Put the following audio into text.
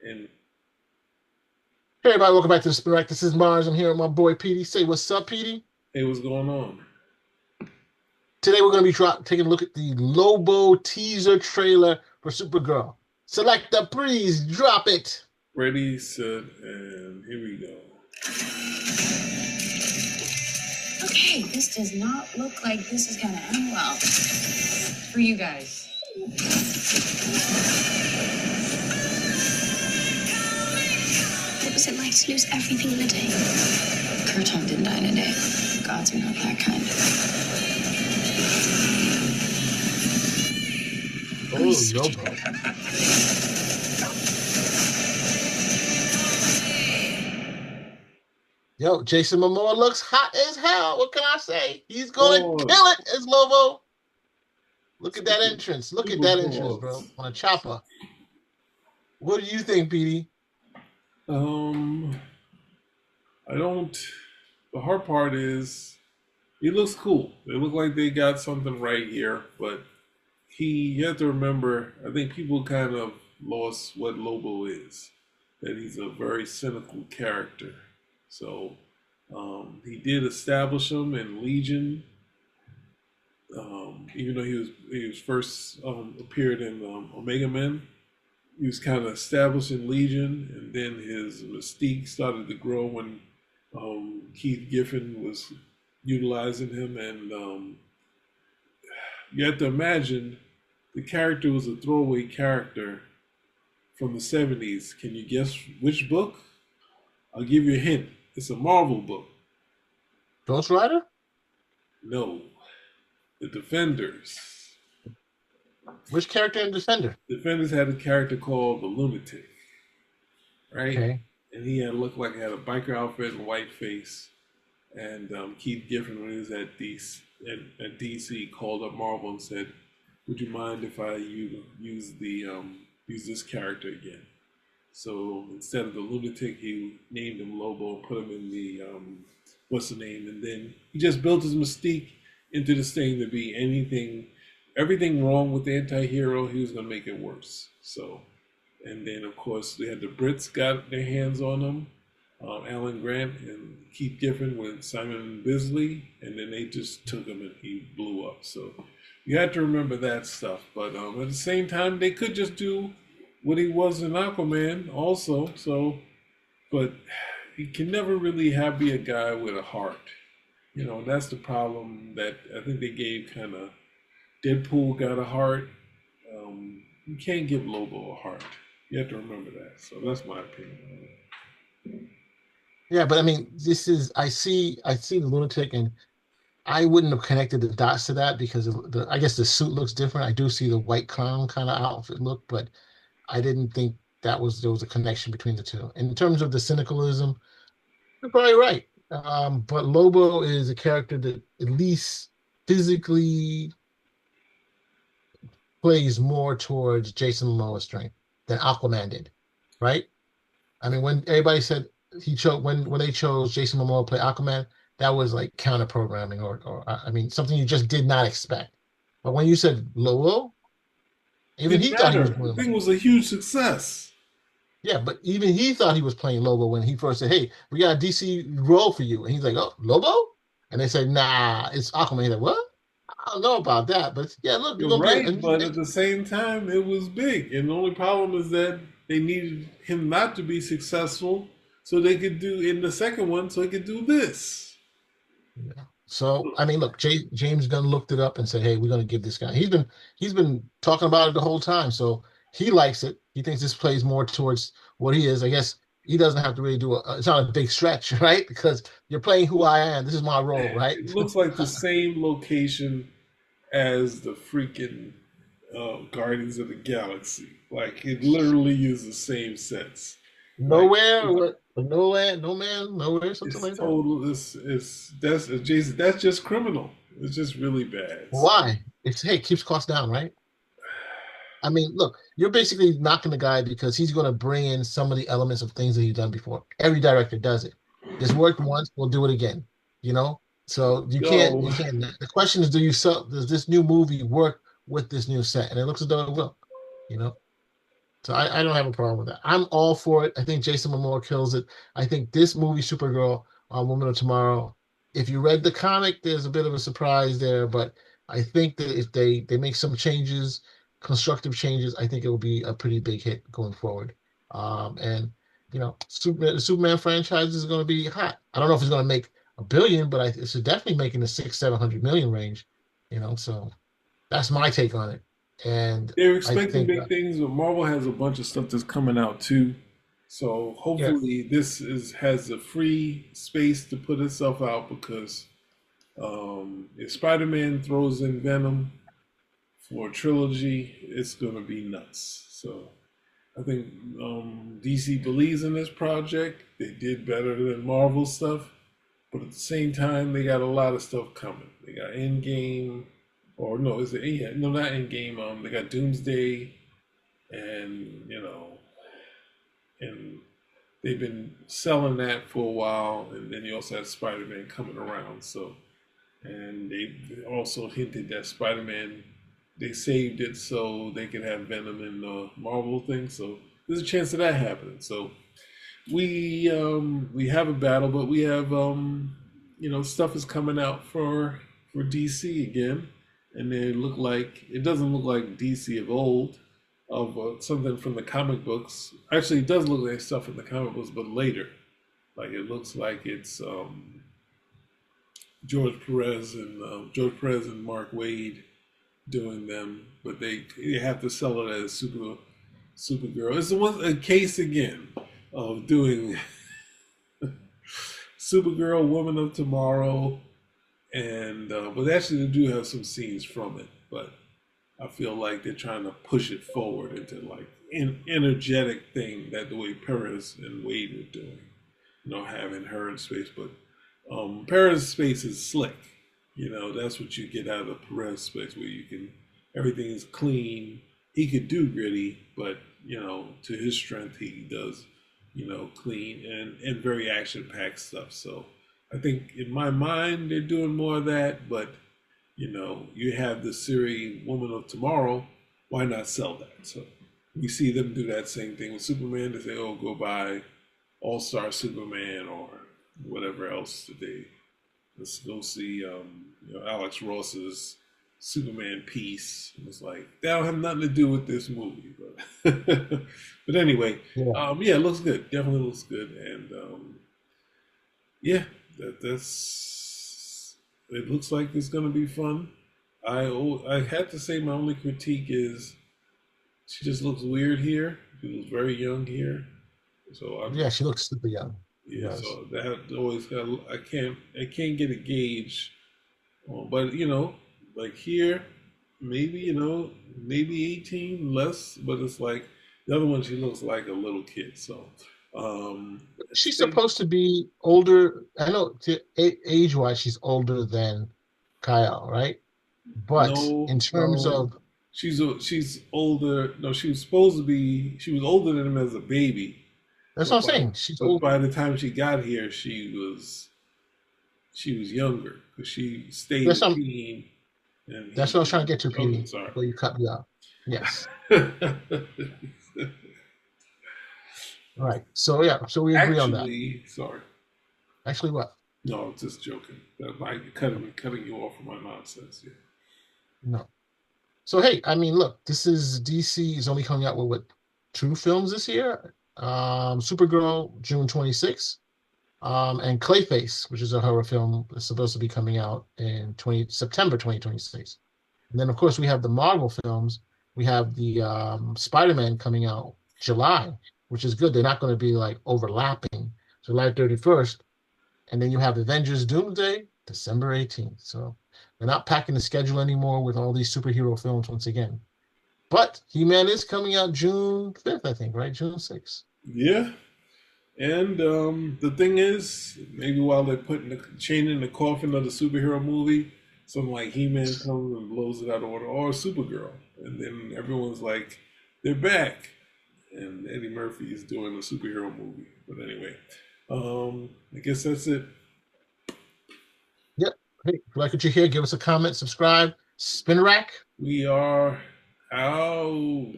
And Hey everybody, welcome back to the Spirac. This is Mars. I'm here with my boy Petey. Say what's up, Petey. hey, what's going on? Today we're going to be taking a look at the Lobo teaser trailer for Supergirl. Select the please, drop it. Ready, set, and here we go. Okay, this does not look like this is gonna end well for you guys. What was it like to lose everything in a day? Kurtok didn't die in a day. Gods are not that kind. Oh, Lobo. Yo, Jason Momoa looks hot as hell. What can I say? He's going to kill it as Lobo. Look at that entrance. Look at that entrance, bro. On a chopper. What do you think, Petey? I don't. The hard part is, he looks cool. It looks like they got something right here, but you have to remember. I think people kind of lost what Lobo is. That he's a very cynical character. So he did establish him in Legion. Even though he was first appeared in Omega Men, he was kind of established in Legion, and then his mystique started to grow when Keith Giffen was utilizing him, and you have to imagine the character was a throwaway character from the 70s. Can you guess which book? I'll give you a hint. It's a Marvel book. Ghost Rider? No. The Defenders. Which character in Defender? Defenders had a character called the Lunatic, right? Okay. And he looked like he had a biker outfit and white face. And Keith Giffen, when he was at DC, called up Marvel and said, "Would you mind if I use this character again?" So instead of the Lunatic, he named him Lobo and put him in the what's the name, and then he just built his mystique into this thing to be everything wrong with the anti-hero, he was going to make it worse. So, and then of course they had the Brits got their hands on him, Alan Grant and Keith Giffen with Simon Bisley, and then they just took him and he blew up. So you had to remember that stuff. But at the same time, they could just do what he was in Aquaman also. So, but he can never really be a guy with a heart. That's the problem that I think they gave kind of. Deadpool got a heart. You can't give Lobo a heart. You have to remember that. So that's my opinion. Yeah, but I mean, I see the Lunatic, and I wouldn't have connected the dots to that because I guess the suit looks different. I do see the white clown kind of outfit look, but I didn't think there was a connection between the two. In terms of the cynicalism, you're probably right. But Lobo is a character that at least physically plays more towards Jason Momoa's strength than Aquaman did, right? I mean, when everybody said when they chose Jason Momoa to play Aquaman, that was like counter programming or I mean something you just did not expect. But when you said Lobo, even Didn't he thought he was matter. The doing thing was a huge success. Yeah, but even he thought he was playing Lobo when he first said, "Hey, we got a DC role for you," and he's like, "Oh, Lobo?" And they said, "Nah, it's Aquaman." He's like, "What? I don't know about that, but yeah, look, you're You're gonna be right, but at the same time, it was big. And the only problem is that they needed him not to be successful so they could do in the second one, so he could do this. Yeah. So I mean, look, James Gunn looked it up and said, "Hey, we're going to give this guy." He's been talking about it the whole time, so he likes it. He thinks this plays more towards what he is. I guess he doesn't have to really do it's not a big stretch, right? Because you're playing who I am. This is my role, right? It looks like the same location as the freaking Guardians of the Galaxy. Like it literally uses the same sets. Like Nowhere, no man, nowhere, something it's like that. total. That's Jason. That's just criminal. It's just really bad. So Why? It keeps costs down, right? I mean, look, you're basically knocking the guy because he's going to bring in some of the elements of things that he's done before. Every director does it. This worked once, we'll do it again. You know, so you can't. yo, You can't. The question is, does this new movie work with this new set? And it looks as though it will. You know, So I don't have a problem with that. I'm all for it. I think Jason Momoa kills it. I think this movie, Supergirl, Woman of Tomorrow, if you read the comic, there's a bit of a surprise there, but I think that if they make some changes, constructive changes, I think it will be a pretty big hit going forward. And the Superman franchise is going to be hot. I don't know if it's going to make a billion, but it's definitely making the 600-700 million range. So that's my take on it. And They're I expecting think, big things, but Marvel has a bunch of stuff that's coming out too. So yeah, hopefully has a free space to put itself out because if Spider-Man throws in Venom for a trilogy, it's gonna be nuts. So I think DC believes in this project. They did better than Marvel stuff, but at the same time, they got a lot of stuff coming. They got Endgame, or no, is it? Yeah, no, not Endgame. They got Doomsday, and and they've been selling that for a while. And then you also have Spider-Man coming around. So, and they also hinted that Spider-Man, they saved it so they could have Venom in the Marvel thing. So there's a chance of that happening. So we have a battle, but we have stuff is coming out for DC again, and it doesn't look like DC of old, of something from the comic books. Actually, it does look like stuff in the comic books, but later, like it looks like it's George Perez and Mark Waid doing them, but they have to sell it as Supergirl. It's a case again of doing Supergirl, Woman of Tomorrow, and but actually they do have some scenes from it. But I feel like they're trying to push it forward into like an energetic thing that the way Perez and Wade were doing, having her in space. But Perez space is slick. That's what you get out of the Perez space, where everything is clean. He could do gritty, but to his strength, he does clean and very action-packed stuff. So I think in my mind, they're doing more of that. But you have the series Woman of Tomorrow. Why not sell that? So we see them do that same thing with Superman. They say, "Oh, go buy All-Star Superman or whatever else today. Let's go see Alex Ross's Superman piece." It's like that don't have nothing to do with this movie, but but anyway, it looks good. Definitely looks good, and that's it. Looks like it's gonna be fun. I had to say my only critique is she just looks weird here. She looks very young here, so she looks super young. Yeah, so that always I can't get a gauge, but like here, maybe maybe 18 less, but it's like the other one she looks like a little kid. So she's supposed to be older. I know age-wise she's older than Kyle, right? But in terms of she's older. No, she was supposed to be. She was older than him as a baby. That's what I'm saying. But by the time she got here, she was younger because she stayed with teen. That's what I was trying to get to, Petey. Sorry. Before you cut me off. Yes. Right. So we agree on that. Sorry. Actually, what? No, I'm just joking. I'm cutting you off for my nonsense. Yeah. No. So hey, I mean, look, DC is only coming out with 2 films this year. Supergirl, June 26th, and Clayface, which is a horror film, is supposed to be coming out in September 2026. And then, of course, we have the Marvel films. We have the Spider-Man coming out July, which is good. They're not going to be like overlapping. July 31st. And then you have Avengers Doomsday, December 18th. So they're not packing the schedule anymore with all these superhero films once again. But He-Man is coming out June 5th, I think, right? June 6th. Yeah. And the thing is, maybe while they're putting the chain in the coffin of the superhero movie, something like He-Man comes and blows it out of order, or Supergirl. And then everyone's like, they're back. And Eddie Murphy is doing a superhero movie. But anyway, I guess that's it. Yep. Hey, if you like what you hear, give us a comment, subscribe, spin rack. We are out.